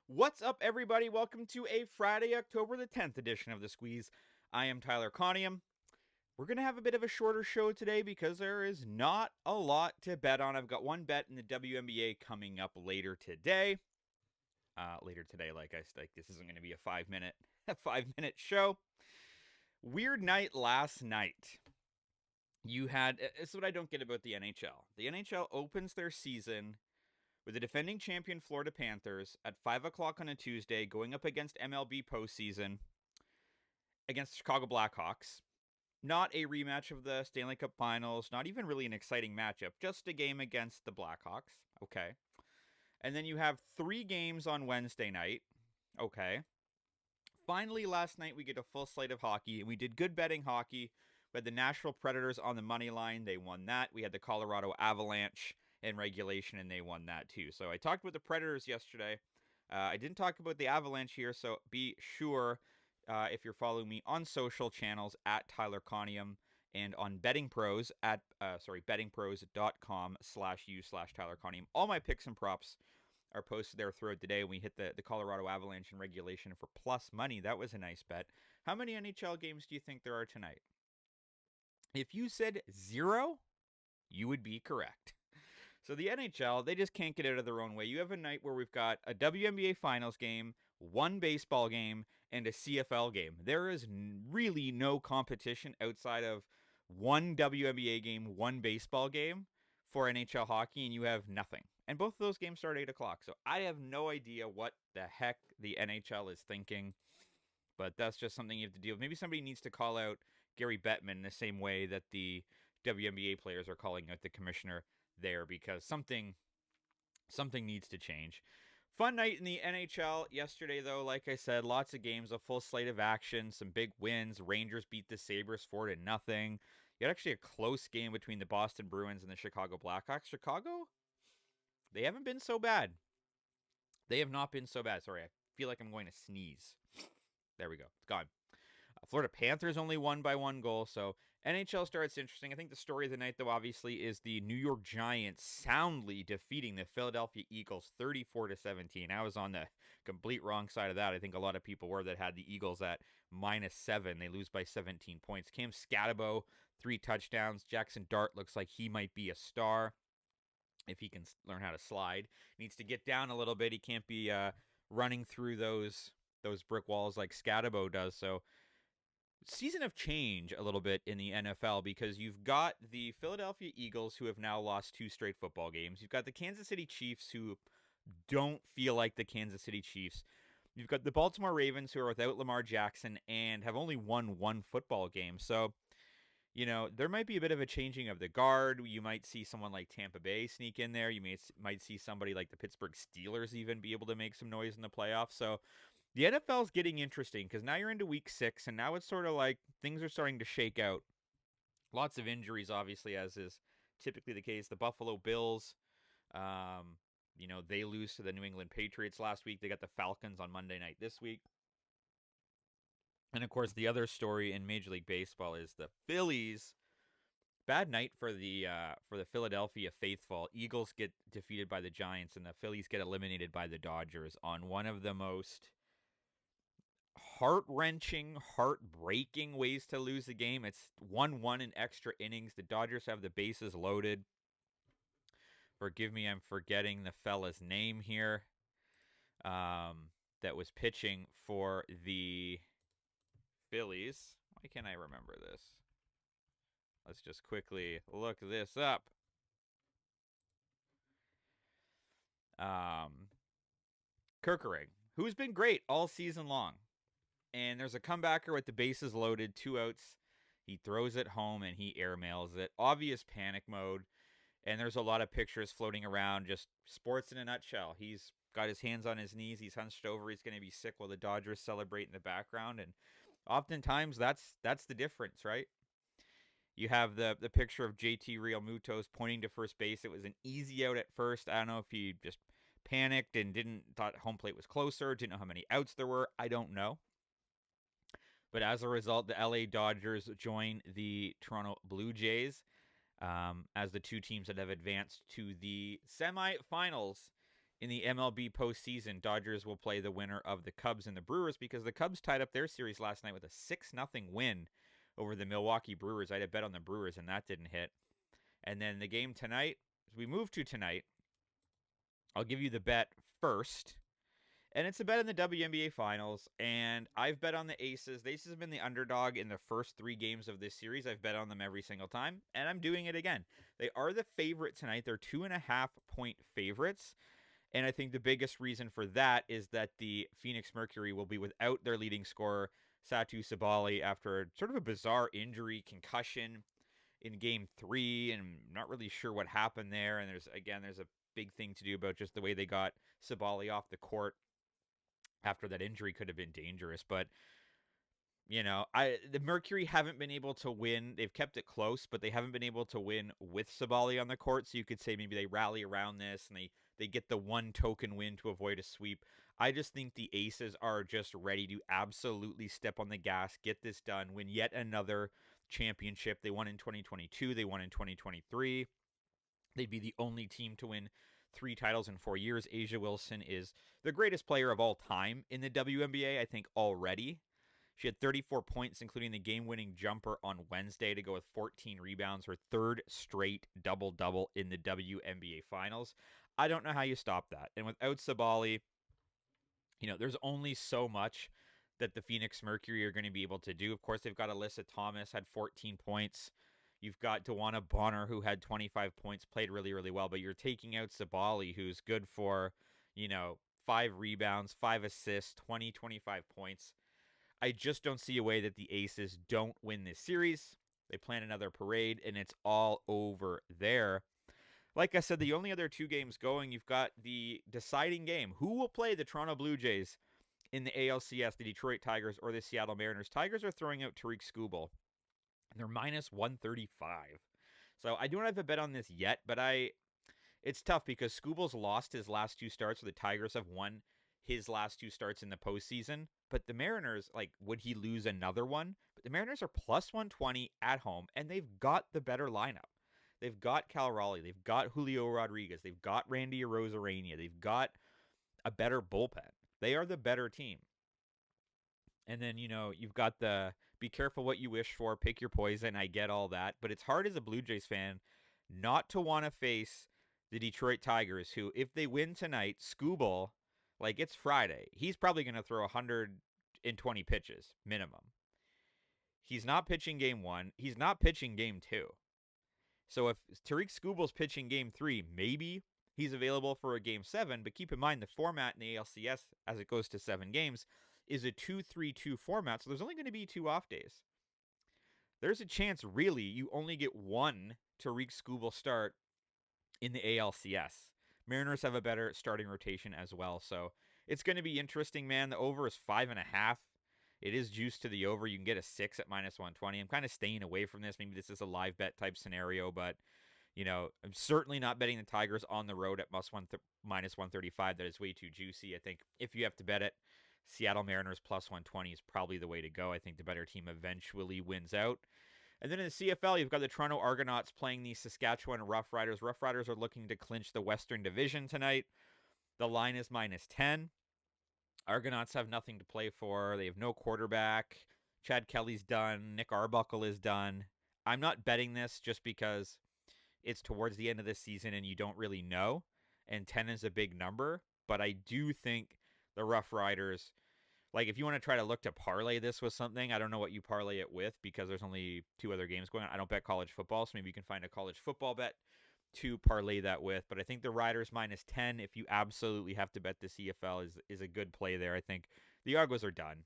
What's up, everybody? Welcome to a Friday, October the 10th edition of The Squeeze. I am Tyler Conium. We're going to have a bit of a shorter show today because there is not a lot to bet on. I've got one bet in the WNBA coming up later today. Like this isn't going to be a 5-minute a 5-minute show. Weird night last night. This is what I don't get about the NHL. The NHL opens their season with the defending champion Florida Panthers at 5 o'clock on a Tuesday going up against MLB postseason against the Chicago Blackhawks. Not a rematch of the Stanley Cup Finals, not even really an exciting matchup, just a game against the Blackhawks. Okay. And then you have 3 games on Wednesday night. Okay. Finally, last night we get a full slate of hockey, and we did good betting hockey. We had the Nashville Predators on the money line. They won that. We had the Colorado Avalanche in regulation, and they won that too. So I talked about the Predators yesterday. I didn't talk about the Avalanche here, so be sure if you're following me on social channels at Tyler Conium and on BettingPros at bettingpros.com/u/Tyler Conium. All my picks and props are posted there throughout the day. We hit the Colorado Avalanche in regulation for plus money. That was a nice bet. How many NHL games do you think there are tonight? If you said 0, you would be correct. So the NHL, they just can't get out of their own way. You have a night where we've got a WNBA Finals game, one baseball game, and a CFL game. There is really no competition outside of one WNBA game, one baseball game for NHL hockey, and you have nothing. And both of those games start at 8 o'clock. So I have no idea what the heck the NHL is thinking, but that's just something you have to deal with. Maybe somebody needs to call out Gary Bettman in the same way that the WNBA players are calling out the commissioner there, because something needs to change. Fun night in the NHL yesterday, though. Like I said, lots of games, a full slate of action, some big wins. Rangers beat the Sabres 4-0. You had actually a close game between the Boston Bruins and the Chicago Blackhawks. Chicago, they haven't been so bad. They have not been so bad. Sorry, I feel like I'm going to sneeze. There we go. It's gone. Florida Panthers only won by 1 goal, so NHL starts interesting. I think the story of the night, though, obviously, is the New York Giants soundly defeating the Philadelphia Eagles 34-17. I was on the complete wrong side of that. I think a lot of people were that had the Eagles at -7. They lose by 17 points. Cam Scatabo, 3 touchdowns. Jackson Dart looks like he might be a star if he can learn how to slide. Needs to get down a little bit. He can't be running through those brick walls like Scatabo does. So season of change a little bit in the NFL, because you've got the Philadelphia Eagles, who have now lost 2 straight football games. You've got the Kansas City Chiefs, who don't feel like the Kansas City Chiefs. You've got the Baltimore Ravens, who are without Lamar Jackson and have only won 1 football game. So, there might be a bit of a changing of the guard. You might see someone like Tampa Bay sneak in there. You might see somebody like the Pittsburgh Steelers even be able to make some noise in the playoffs. So the NFL is getting interesting, because now you're into week 6, and now it's sort of like things are starting to shake out. Lots of injuries, obviously, as is typically the case. The Buffalo Bills, they lose to the New England Patriots last week. They got the Falcons on Monday night this week. And, of course, the other story in Major League Baseball is the Phillies. Bad night for the Philadelphia faithful. Eagles get defeated by the Giants, and the Phillies get eliminated by the Dodgers on one of the most heart-wrenching, heartbreaking ways to lose a game. It's 1-1 in extra innings. The Dodgers have the bases loaded. Forgive me, I'm forgetting the fella's name here. That was pitching for the Phillies. Why can't I remember this? Let's just quickly look this up. Kerkering, who's been great all season long. And there's a comebacker with the bases loaded, 2 outs. He throws it home and he airmails it. Obvious panic mode. And there's a lot of pictures floating around, just sports in a nutshell. He's got his hands on his knees. He's hunched over. He's going to be sick while the Dodgers celebrate in the background. And oftentimes that's the difference, right? You have the picture of JT Realmuto's pointing to first base. It was an easy out at first. I don't know if he just panicked and thought home plate was closer, didn't know how many outs there were. I don't know. But as a result, the LA Dodgers join the Toronto Blue Jays as the 2 teams that have advanced to the semifinals In the MLB postseason, Dodgers will play the winner of the Cubs and the Brewers because the Cubs tied up their series last night with a 6-0 win over the Milwaukee Brewers. I had a bet on the Brewers, and that didn't hit. And then the game tonight, as we move to tonight, I'll give you the bet first. And it's a bet in the WNBA Finals, and I've bet on the Aces. The Aces have been the underdog in the first 3 games of this series. I've bet on them every single time, and I'm doing it again. They are the favorite tonight. They're 2.5-point favorites, and I think the biggest reason for that is that the Phoenix Mercury will be without their leading scorer, Satu Sabali, after sort of a bizarre injury, concussion in Game 3, and I'm not really sure what happened there. And there's a big thing to do about just the way they got Sabali off the court after that injury. Could have been dangerous, but the Mercury haven't been able to win. They've kept it close, but they haven't been able to win with Sabali on the court. So you could say maybe they rally around this and they get the one token win to avoid a sweep. I just think the Aces are just ready to absolutely step on the gas, get this done, win yet another championship. They won in 2022. They won in 2023. They'd be the only team to win 3 titles in 4 years. A'ja Wilson is the greatest player of all time in the WNBA, I think, already. She had 34 points, including the game-winning jumper on Wednesday to go with 14 rebounds, her 3rd straight double-double in the WNBA Finals. I don't know how you stop that. And without Sabali, there's only so much that the Phoenix Mercury are going to be able to do. Of course, they've got Alyssa Thomas, had 14 points. You've got Dewana Bonner, who had 25 points, played really, really well. But you're taking out Sabali, who's good for, 5 rebounds, 5 assists, 20, 25 points. I just don't see a way that the Aces don't win this series. They plan another parade, and it's all over there. Like I said, the only other 2 games going, you've got the deciding game. Who will play the Toronto Blue Jays in the ALCS, the Detroit Tigers or the Seattle Mariners? Tigers are throwing out Tariq Skubal, and they're minus 135. So I don't have a bet on this yet, but it's tough because Skubal's lost his last 2 starts, so the Tigers have won his last 2 starts in the postseason. But the Mariners, would he lose another one? But the Mariners are plus 120 at home, and they've got the better lineup. They've got Cal Raleigh. They've got Julio Rodriguez. They've got Randy Arozarena. They've got a better bullpen. They are the better team. And then, you've got the be careful what you wish for, pick your poison. I get all that. But it's hard as a Blue Jays fan not to want to face the Detroit Tigers, who, if they win tonight, Skubal, it's Friday. He's probably going to throw 120 pitches, minimum. He's not pitching game 1. He's not pitching game 2. So if Tariq Skubal's pitching game 3, maybe he's available for a game 7. But keep in mind, the format in the ALCS, as it goes to 7 games, is a 2-3-2 format. So there's only going to be 2 off days. There's a chance, really, you only get 1 Tariq Skubal start in the ALCS. Mariners have a better starting rotation as well. So it's going to be interesting, man. The over is 5.5. It is juiced to the over. You can get a 6 at minus 120. I'm kind of staying away from this. Maybe this is a live bet type scenario, but, I'm certainly not betting the Tigers on the road at minus 135. That is way too juicy. I think if you have to bet it, Seattle Mariners plus 120 is probably the way to go. I think the better team eventually wins out. And then in the CFL, you've got the Toronto Argonauts playing the Saskatchewan Roughriders. Roughriders are looking to clinch the Western Division tonight. The line is minus 10. Argonauts have nothing to play for. They have no quarterback. Chad Kelly's done. Nick Arbuckle is done. I'm not betting this just because it's towards the end of the season and you don't really know. And 10 is a big number. But I do think the Roughriders, if you want to try to look to parlay this with something, I don't know what you parlay it with because there's only 2 other games going on. I don't bet college football, so maybe you can find a college football bet to parlay that with. But I think the Riders minus 10, if you absolutely have to bet the CFL, is a good play there. I think the Argos are done.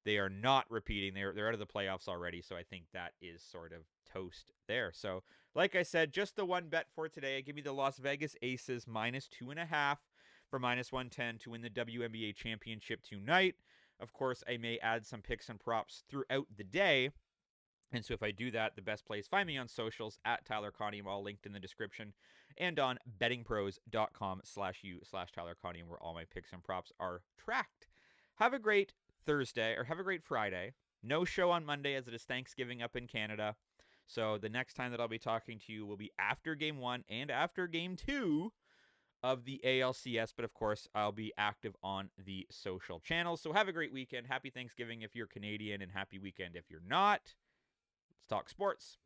They are not repeating. They're out of the playoffs already, so I think that is sort of toast there. So, like I said, just the one bet for today. I give you the Las Vegas Aces minus 2.5 for minus 110 to win the WNBA championship tonight. Of course, I may add some picks and props throughout the day. And so if I do that, the best place, find me on socials at Tyler Conium, all linked in the description, and on bettingpros.com/u/Tyler Conium, where all my picks and props are tracked. Have a great Thursday, or have a great Friday. No show on Monday as it is Thanksgiving up in Canada. So the next time that I'll be talking to you will be after Game 1 and after Game 2 of the ALCS, but of course, I'll be active on the social channels. So have a great weekend. Happy Thanksgiving if you're Canadian, and happy weekend if you're not. Let's talk sports.